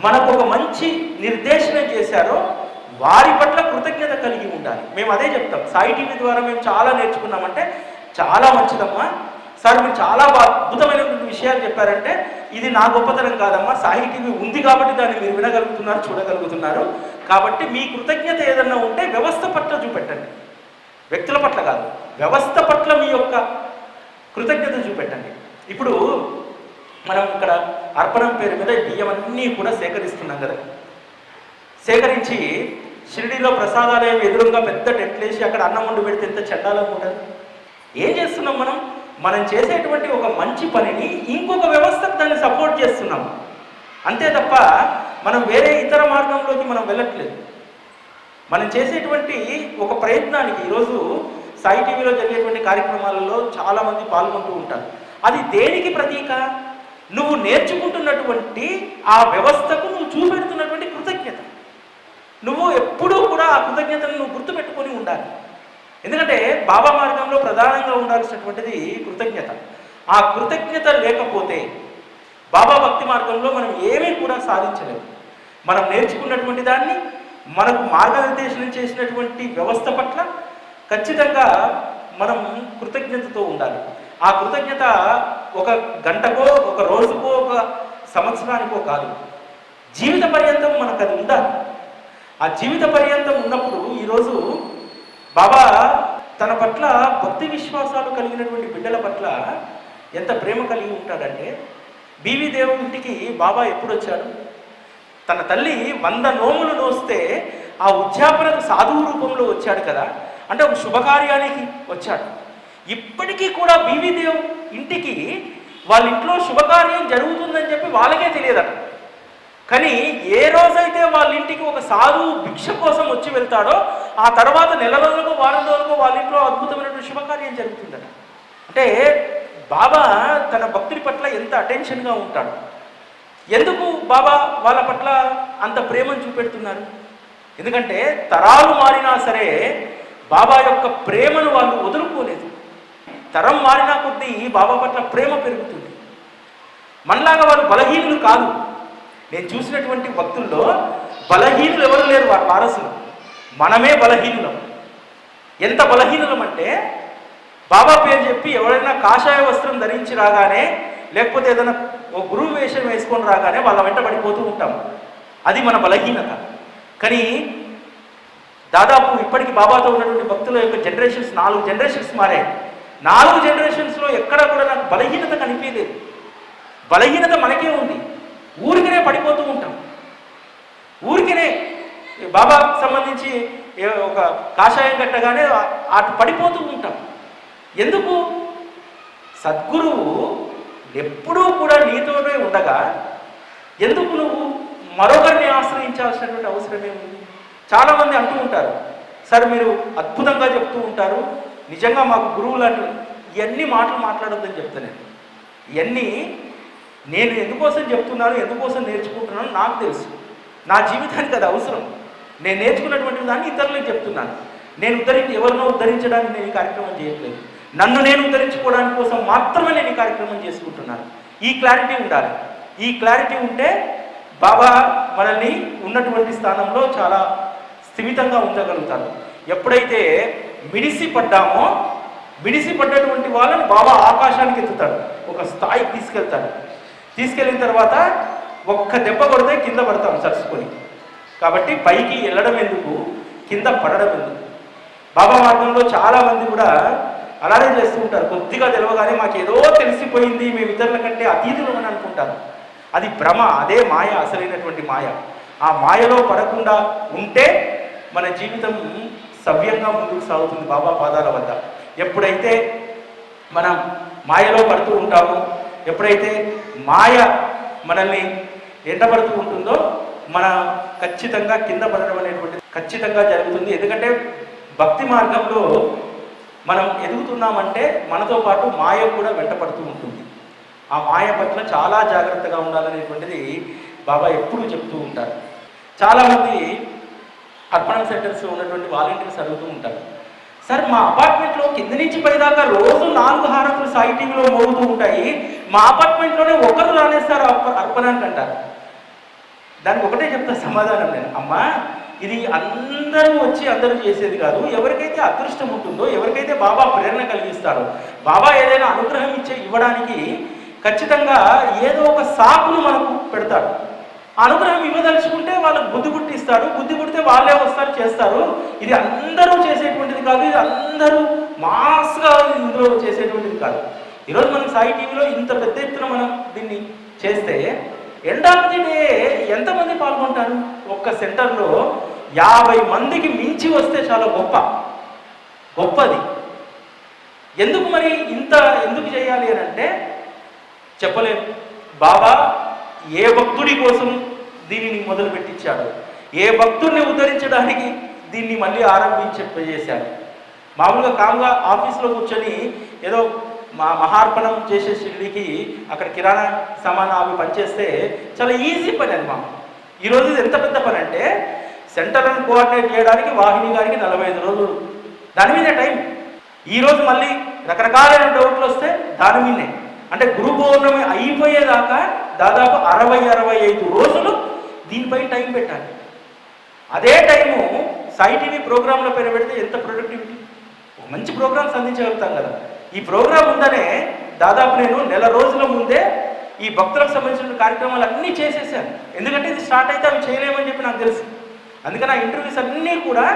మనకు ఒక మంచి నిర్దేశన చేశారో వారి పట్ల కృతజ్ఞత కలిగి ఉండాలి. మేము అదే చెప్తాం. సాయి టీవీ ద్వారా మేము చాలా నేర్చుకున్నామంటే చాలా మంచిదమ్మా సార్, మీరు చాలా అద్భుతమైనటువంటి విషయాలు చెప్పారంటే ఇది నా గొప్పతనం కాదమ్మా, సాయి టీవీ ఉంది కాబట్టి దాన్ని మీరు వినగలుగుతున్నారు, చూడగలుగుతున్నారు. కాబట్టి మీ కృతజ్ఞత ఏదన్నా ఉంటే వ్యవస్థ పట్ల చూపెట్టండి, వ్యక్తుల పట్ల కాదు, వ్యవస్థ పట్ల మీ యొక్క కృతజ్ఞత చూపెట్టండి. ఇప్పుడు మనం ఇక్కడ అర్పణం పేరు మీద బియ్యం అన్నీ కూడా సేకరిస్తున్నాం కదా. సేకరించి షిరిడీలో ప్రసాదాలయం ఎదురుగా పెద్ద టెంట్లేసి అక్కడ అన్నం వండి పెడితే ఎంత చండాలంగా ఉంటుంది. ఏం చేస్తున్నాం మనం? మనం చేసేటువంటి ఒక మంచి పనిని ఇంకొక వ్యవస్థకు దాన్ని సపోర్ట్ చేస్తున్నాం అంతే తప్ప మనం వేరే ఇతర మార్గంలోకి మనం వెళ్ళట్లేదు. మనం చేసేటువంటి ఒక ప్రయత్నానికి ఈరోజు సాయి టీవీలో జరిగేటువంటి కార్యక్రమాలలో చాలామంది పాల్గొంటూ ఉంటారు. అది దేనికి ప్రతీక? నువ్వు నేర్చుకుంటున్నటువంటి ఆ వ్యవస్థకు నువ్వు చూపెడుతున్నటువంటి కృతజ్ఞత. నువ్వు ఎప్పుడూ కూడా ఆ కృతజ్ఞతను నువ్వు గుర్తుపెట్టుకొని ఉండాలి. ఎందుకంటే బాబా మార్గంలో ప్రధానంగా ఉండాల్సినటువంటిది కృతజ్ఞత. ఆ కృతజ్ఞత లేకపోతే బాబా భక్తి మార్గంలో మనం ఏమీ కూడా సాధించలేము. మనం నేర్చుకున్నటువంటి దాన్ని మనకు మార్గనిర్దేశనం చేసినటువంటి వ్యవస్థ పట్ల ఖచ్చితంగా మనం కృతజ్ఞతతో ఉండాలి. ఆ కృతజ్ఞత ఒక గంటకో ఒక రోజుకో ఒక సంవత్సరానికో కాదు, జీవిత పర్యంతం మనకు అది ఉండాలి. ఆ జీవిత పర్యంతం ఉన్నప్పుడు ఈరోజు బాబా తన పట్ల భక్తి విశ్వాసాలు కలిగినటువంటి బిడ్డల పట్ల ఎంత ప్రేమ కలిగి ఉంటాడంటే, బీవీ దేవుడి ఇంటికి బాబా ఎప్పుడు వచ్చాడు? తన తల్లి 100 నోములు నోస్తే ఆ ఉద్యాపనకు సాధువు రూపంలో వచ్చాడు కదా, అంటే ఒక శుభకార్యానికి వచ్చాడు. ఇప్పటికీ కూడా బీవీ దేవ్ ఇంటికి వాళ్ళ ఇంట్లో శుభకార్యం జరుగుతుందని చెప్పి వాళ్ళకే తెలియదట. కానీ ఏ రోజైతే వాళ్ళ ఇంటికి ఒక సాధువు భిక్ష కోసం వచ్చి వెళ్తాడో ఆ తర్వాత నెల రోజులకు వారం రోజులకు వాళ్ళ ఇంట్లో అద్భుతమైనటువంటి శుభకార్యం జరుగుతుందట. అంటే బాబా తన భక్తుడి పట్ల ఎంత అటెన్షన్గా ఉంటాడు. ఎందుకు బాబా వాళ్ళ పట్ల అంత ప్రేమను చూపెడుతున్నారు? ఎందుకంటే తరాలు మారినా సరే బాబా యొక్క ప్రేమను వాళ్ళు వదులుకోలేదు. తరం మారినా కొద్దీ బాబా పట్ల ప్రేమ పెరుగుతుంది. మనలాగా వాళ్ళు బలహీనులు కాదు. నేను చూసినటువంటి భక్తుల్లో బలహీనులు ఎవరు లేరు, వారి వారసులు. మనమే బలహీనులం. ఎంత బలహీనులం అంటే బాబా పేరు చెప్పి ఎవరైనా కాషాయ వస్త్రం ధరించి రాగానే, లేకపోతే ఏదైనా ఓ గురువు వేషం వేసుకొని రాగానే వాళ్ళ వెంట పడిపోతూ ఉంటాం. అది మన బలహీనత. కానీ దాదాపు ఇప్పటికి బాబాతో ఉన్నటువంటి భక్తుల యొక్క జనరేషన్స్ 4 జనరేషన్స్ మారాయి. 4 జనరేషన్స్లో ఎక్కడ కూడా నాకు బలహీనత కనిపించలేదు. బలహీనత మనకే ఉంది. ఊరికనే పడిపోతూ ఉంటాం. ఊరికనే బాబాకు సంబంధించి ఒక కాషాయం కట్టగానే అటు పడిపోతూ ఉంటాం. ఎందుకు? సద్గురువు ఎప్పుడూ కూడా నీతోనే ఉండగా ఎందుకు నువ్వు మరొకరిని ఆశ్రయించాల్సినటువంటి అవసరమే ఉంది? చాలామంది అంటూ ఉంటారు, సార్ మీరు అద్భుతంగా చెప్తూ ఉంటారు, నిజంగా మాకు గురువులు అంటే ఇవన్నీ మాటలు మాట్లాడొద్దని చెప్తాను. ఇవన్నీ నేను ఎందుకోసం చెప్తున్నాను, ఎందుకోసం నేర్చుకుంటున్నాను నాకు తెలుసు. నా జీవితానికి అది అవసరం. నేను నేర్చుకున్నటువంటి దాన్ని ఇతరులకు చెప్తున్నాను. నేను ఎవరినో ఉద్ధరించడానికి నేను ఈ కార్యక్రమం చేయట్లేదు. నన్ను నేను ఉద్ధరించుకోవడానికి కోసం మాత్రమే నేను ఈ కార్యక్రమం చేసుకుంటున్నాను. ఈ క్లారిటీ ఉండాలి. ఈ క్లారిటీ ఉంటే బాబా మనల్ని ఉన్నటువంటి స్థానంలో చాలా స్థిమితంగా ఉంచగలుగుతారు. ఎప్పుడైతే మిడిసి పడ్డటువంటి వాళ్ళని బాబా ఆకాశానికి ఎత్తుతాడు, ఒక స్థాయికి తీసుకెళ్తాడు. తీసుకెళ్ళిన తర్వాత ఒక్క దెబ్బ కొడితే కింద పడతాం సరుచుకొని. కాబట్టి పైకి వెళ్ళడం ఎందుకు, కింద పడడం ఎందుకు? బాబా మార్గంలో చాలామంది కూడా అలానే చేస్తూ ఉంటారు. కొద్దిగా తెలవగానే మాకు ఏదో తెలిసిపోయింది, మేము ఇతరుల కంటే అతీతులు అని అనుకుంటారు. అది భ్రమ. అదే మాయ, అసలైనటువంటి మాయ. ఆ మాయలో పడకుండా ఉంటే మన జీవితం సవ్యంగా ముందుకు సాగుతుంది బాబా పాదాల వద్ద. ఎప్పుడైతే మనం మాయలో పడుతూ ఉంటామో, ఎప్పుడైతే మాయ మనల్ని ఎంటబడుతూ ఉంటుందో మన ఖచ్చితంగా కింద పడడం అనేటువంటిది ఖచ్చితంగా జరుగుతుంది. ఎందుకంటే భక్తి మార్గంలో మనం ఎదుగుతున్నామంటే మనతో పాటు మాయ కూడా వెంటపడుతూ ఉంటుంది. ఆ మాయ పట్ల చాలా జాగ్రత్తగా ఉండాలనేటువంటిది బాబా ఎప్పుడూ చెప్తూ ఉంటారు. చాలామంది అర్పణ సెంటర్స్లో ఉన్నటువంటి వాలంటీర్స్ అడుగుతూ ఉంటారు, సార్ మా అపార్ట్మెంట్లో కింద నుంచి పైదాకా రోజు 4 హారతులు సాయి టీవీలో మోగుతూ ఉంటాయి, మా అపార్ట్మెంట్లోనే ఒకరు రానేస్తారు అర్పణానికి అంటారు. దానికి ఒకటే చెప్తా సమాధానం నేను, అమ్మా ఇది అందరూ వచ్చి అందరూ చేసేది కాదు. ఎవరికైతే అదృష్టం ఉంటుందో, ఎవరికైతే బాబా ప్రేరణ కలిగిస్తారో, బాబా ఏదైనా అనుగ్రహం ఇవ్వడానికి ఖచ్చితంగా ఏదో ఒక సాకును మనకు పెడతాడు. అనుగ్రహం ఇవ్వదలుచుకుంటే వాళ్ళకు బుద్ధి పుట్టిస్తాడు. బుద్ధి పుట్టితే వాళ్ళే వస్తారు, చేస్తారు. ఇది అందరూ చేసేటువంటిది కాదు, ఇది అందరూ మాస్గా ఇందులో చేసేటువంటిది కాదు. ఈరోజు మనం సాయి టీవీలో ఇంత పెద్ద ఎత్తున మనం దీన్ని చేస్తే ఎండ్ ఆఫ్ ది డే ఎంతమంది పాల్గొంటారు? ఒక్క సెంటర్లో 50 మందికి మించి వస్తే చాలా గొప్పది. ఎందుకు మరి ఇంత ఎందుకు చేయాలి అని అంటే చెప్పలేము. బాబా ఏ భక్తుడి కోసం దీనిని మొదలు పెట్టించాడు, ఏ భక్తుడిని ఉద్ధరించడానికి దీన్ని మళ్ళీ చేశాడు. మామూలుగా కామ్గా ఆఫీస్లో కూర్చొని ఏదో మహార్పణం చేసే షిరిడికి అక్కడ కిరాణా సామాను అవి పనిచేస్తే చాలా ఈజీ పని అది. ఈరోజు ఇది ఎంత పెద్ద పని అంటే సెంటర్లను కోఆర్డినేట్ చేయడానికి వాహిని గారికి 45 రోజులు దాని మీదే టైం. ఈరోజు మళ్ళీ రకరకాలైన డౌట్లు వస్తే దాని మీదే, అంటే గురు పౌర్ణమి అయిపోయేదాకా దాదాపు 60-65 రోజులు దీనిపై టైం పెట్టాలి. అదే టైము సాయి టీవీ ప్రోగ్రాంల పేరు పెడితే ఎంత ప్రొడక్టివిటీ, ఒక మంచి ప్రోగ్రామ్స్ అందించగలుగుతాం కదా. ఈ ప్రోగ్రాం ఉందనే దాదాపు నేను నెల రోజుల ముందే ఈ భక్తులకు సంబంధించిన కార్యక్రమాలు అన్నీ చేసేసాను. ఎందుకంటే ఇది స్టార్ట్ అయితే అవి చేయలేమని చెప్పి నాకు తెలుసు. అందుకని ఆ ఇంటర్వ్యూస్ అన్నీ కూడా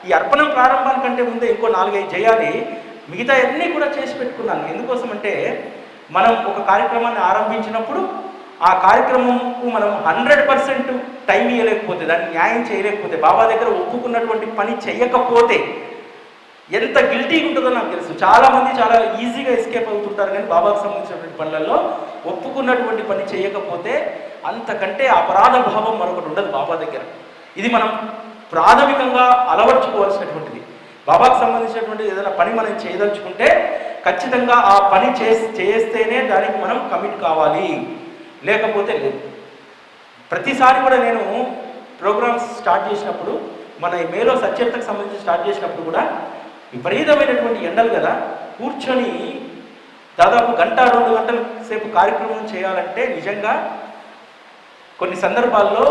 ఈ అర్పణం ప్రారంభానికంటే ముందే ఇంకో 4-5 చేయాలి, మిగతా అన్నీ కూడా చేసి పెట్టుకున్నాను. ఎందుకోసం అంటే మనం ఒక కార్యక్రమాన్ని ఆరంభించినప్పుడు ఆ కార్యక్రమంకు మనం 100% టైం ఇవ్వలేకపోతే, దాన్ని న్యాయం చేయలేకపోతే, బాబా దగ్గర ఒప్పుకున్నటువంటి పని చేయకపోతే ఎంత గిల్టీగా ఉంటుందో నాకు తెలుసు. చాలామంది చాలా ఈజీగా ఎస్కేప్ అవుతుంటారు, కానీ బాబాకు సంబంధించినటువంటి పనులలో ఒప్పుకున్నటువంటి పని చేయకపోతే అంతకంటే అపరాధ భావం మరొకటి ఉండదు బాబా దగ్గర. ఇది మనం ప్రాథమికంగా అలవర్చుకోవాల్సినటువంటిది. బాబాకు సంబంధించినటువంటి ఏదైనా పని మనం చేయదలుచుకుంటే ఖచ్చితంగా ఆ పని చేస్తేనే దానికి మనం కమిట్ కావాలి, లేకపోతే లేదు. ప్రతిసారి కూడా నేను ప్రోగ్రామ్స్ స్టార్ట్ చేసినప్పుడు, మన మేలో సత్యతకు సంబంధించి స్టార్ట్ చేసినప్పుడు కూడా విపరీతమైనటువంటి ఎండలు కదా, కూర్చొని దాదాపు 1-2 గంటల సేపు కార్యక్రమం చేయాలంటే నిజంగా కొన్ని సందర్భాల్లో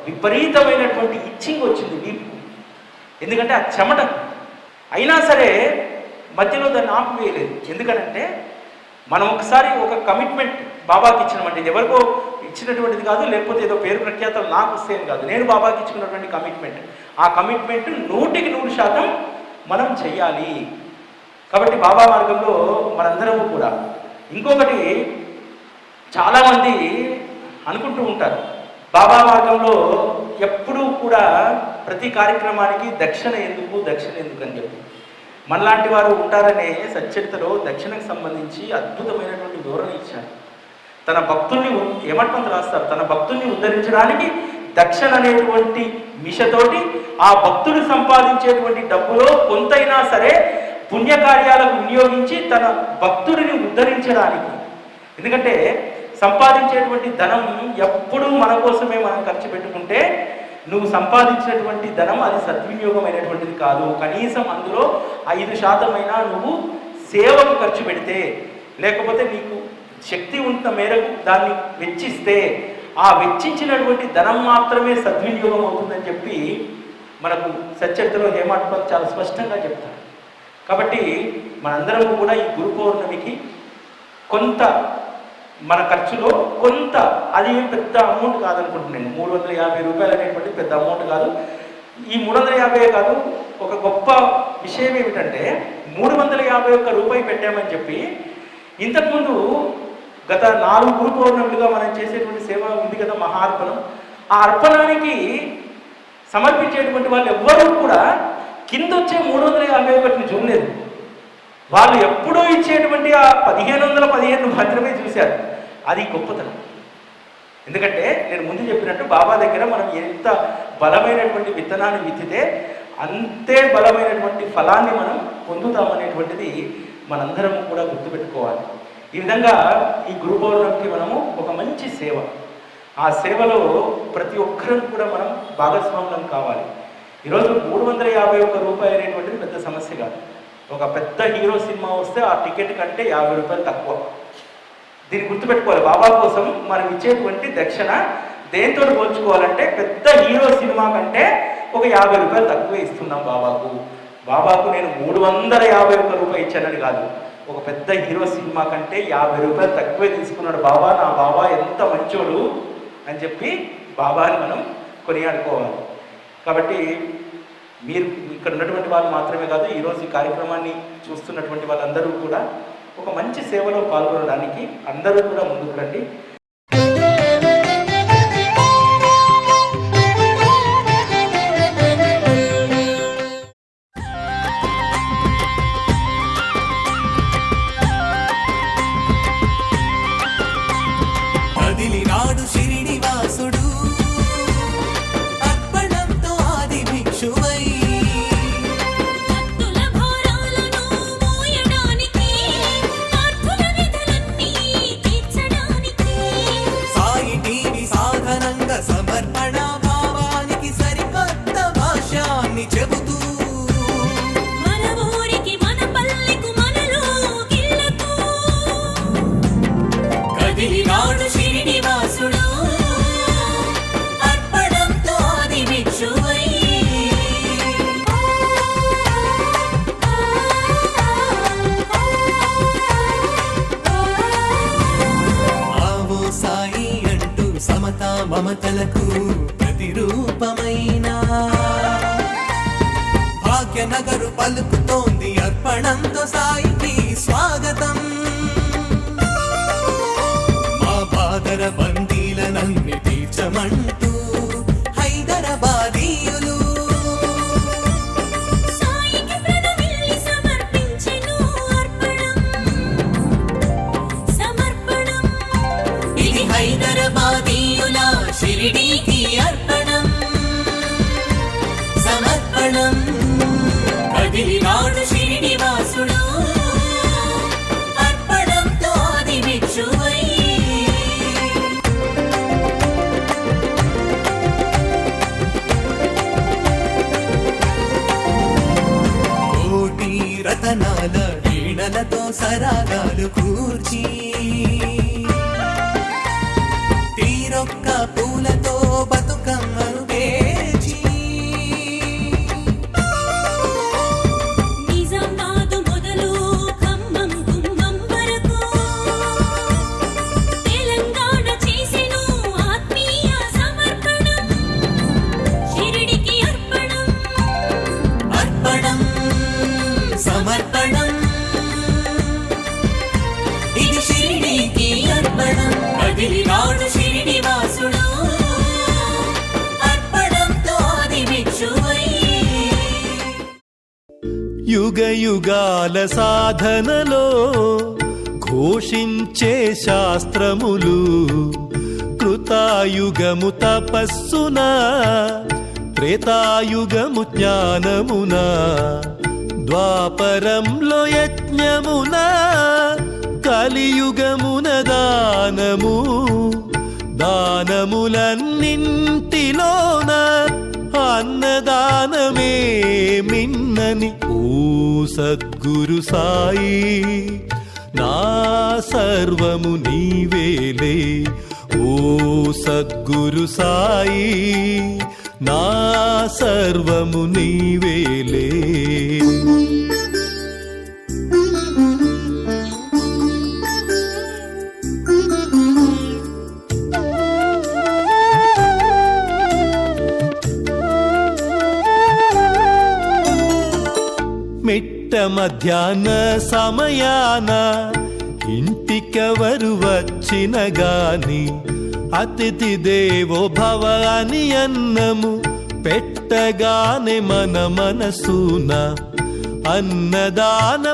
విపరీతమైనటువంటి ఇచ్చింగ్ వచ్చింది వీపు. ఎందుకంటే ఆ చెమట అయినా సరే మధ్యలో దాన్ని ఆపివేయలేదు. ఎందుకనంటే మనం ఒకసారి ఒక కమిట్మెంట్ బాబాకి ఇచ్చినామంటే, ఇది ఎవరికో ఇచ్చినటువంటిది కాదు, లేకపోతే ఏదో పేరు ప్రఖ్యాతలు నాకు వస్తేం కాదు, నేను బాబాకి ఇచ్చుకున్నటువంటి కమిట్మెంట్. ఆ కమిట్మెంట్ 100% మనం చెయ్యాలి. కాబట్టి బాబా మార్గంలో మనందరము కూడా ఇంకొకటి చాలామంది అనుకుంటూ ఉంటారు, బాబా మార్గంలో ఎప్పుడూ కూడా ప్రతి కార్యక్రమానికి దక్షిణ ఎందుకు అని చెప్పి. మనలాంటి వారు ఉంటారనే సచ్చరితలో దక్షిణకు సంబంధించి అద్భుతమైనటువంటి వివరణ ఇచ్చారు. తన భక్తుల్ని ఏమంటంత రాస్తారు, తన భక్తుల్ని ఉద్ధరించడానికి దక్షిణ అనేటువంటి మిషతోటి ఆ భక్తుడు సంపాదించేటువంటి డబ్బులో కొంతైనా సరే పుణ్యకార్యాలకు వినియోగించి తన భక్తుడిని ఉద్ధరించడానికి. ఎందుకంటే సంపాదించేటువంటి ధనం ఎప్పుడూ మన కోసమే మనం ఖర్చు పెట్టుకుంటే నువ్వు సంపాదించినటువంటి ధనం అది సద్వినియోగమైనటువంటిది కాదు. కనీసం అందులో 5% అయినా నువ్వు సేవకు ఖర్చు పెడితే, లేకపోతే నీకు శక్తి ఉన్న మేరకు దాన్ని వెచ్చిస్తే ఆ వెచ్చించినటువంటి ధనం మాత్రమే సద్వినియోగం అవుతుందని చెప్పి మనకు సచ్చరితలో హేమాడ్పల్ చాలా స్పష్టంగా చెప్తారు. కాబట్టి మనందరం కూడా ఈ గురు పౌర్ణమికి కొంత మన ఖర్చులో కొంత, అది పెద్ద అమౌంట్ కాదనుకుంటున్నాను, 350 రూపాయలు అనేటువంటి పెద్ద అమౌంట్ కాదు. ఈ 350 కాదు, ఒక గొప్ప విషయం ఏమిటంటే 351 రూపాయి పెట్టామని చెప్పి ఇంతకుముందు గత 4 గురు పౌర్ణమిలుగా మనం చేసేటువంటి సేవ ఉంది కదా, మహార్పణం. ఆ అర్పణానికి సమర్పించేటువంటి వాళ్ళు ఎవ్వరూ కూడా కింద వచ్చే 351ని చూడలేదు. వాళ్ళు ఎప్పుడూ ఇచ్చేటువంటి ఆ 1515 మాత్రమే చూశారు. అది గొప్పతనం. ఎందుకంటే నేను ముందు చెప్పినట్టు బాబా దగ్గర మనం ఎంత బలమైనటువంటి విత్తనాన్ని విత్తితే అంతే బలమైనటువంటి ఫలాన్ని మనం పొందుతామనేటువంటిది మనందరం కూడా గుర్తుపెట్టుకోవాలి. ఈ విధంగా ఈ గురు పౌర్ణమికి మనము ఒక మంచి సేవ, ఆ సేవలో ప్రతి ఒక్కరం కూడా మనం భాగస్వామ్యం కావాలి. ఈరోజు 351 రూపాయలు అనేటువంటిది పెద్ద సమస్య కాదు. ఒక పెద్ద హీరో సినిమా వస్తే ఆ టికెట్ కంటే 50 రూపాయలు తక్కువ. దీన్ని గుర్తుపెట్టుకోవాలి. బాబా కోసం మనం ఇచ్చేటువంటి దక్షిణ దేంతో పోల్చుకోవాలంటే పెద్ద హీరో సినిమా కంటే ఒక 50 రూపాయలు తక్కువే ఇస్తున్నాం బాబాకు. బాబాకు నేను 351 రూపాయలు ఇచ్చానని కాదు, ఒక పెద్ద హీరో సినిమా కంటే 50 రూపాయలు తక్కువే తీసుకున్నాడు బాబా. నా బాబా ఎంత మంచోడు అని చెప్పి బాబాని మనం కొనియాడుకోవాలి. కాబట్టి మీరు ఇక్కడ ఉన్నటువంటి వాళ్ళు మాత్రమే కాదు, ఈరోజు ఈ కార్యక్రమాన్ని చూస్తున్నటువంటి వాళ్ళందరూ కూడా ఒక మంచి సేవలో పాల్గొనడానికి అందరూ కూడా ముందుకు రండి. కదిలినాడు శ్రీనివాసుడు అర్పణంతో ఆది భిక్షువై, సాయి టీవీ సాధనంగా సమర్పణ భావానికి సరికొత్త భాష్యాన్ని చెబుతూ కదిలినాడు శ్రీనివాసుడు అర్పణంతో ఆది భిక్షువై. ఆవో సాయి అంటూ సమతా మమతలకు ప్రతిరూపమైన భాగ్యనగరు పలుకుతోంది అర్పణంతో సాయికి స్వాగతం. మా బాదర బందీలనన్ని తీర్చమంటూ హైదరాబాదీయులు ఇది హైదరాబాదీయుల షిరిడీకి అర్పణం సమర్పణం. కదిలినాడు శ్రీనివాసుడు అర్పణంతో ఆది భిక్షువై. కోటి రతనాల వీణలతో సరాగాలు కూర్చి, తీరొక్క పూలతో బతుకమ్మను పేర్చి, అర్పణం సమర్పణం. యుగ యుగాల సాధనలో ఘోషించే శాస్త్రములు కృతాయుగము తపస్సున త్రేతాయుగము జ్ఞానమున ద్వాపరంలో యజ్ఞమున కలియుగమున దానము దానములన్నింటిలోన అన్నదానమే మిన్నని ఓ సద్గురు సాయి నా సర్వము నీవేలే ఓ సద్గురు సాయి నా సర్వము నీవేలే మిట్ట మధ్యాహ్న సమయాన ఇంటికెవరు వచ్చిన గాని అతిథి దేవో భవ అని అన్నము పెట్టగానే మన మనసున అన్నదాన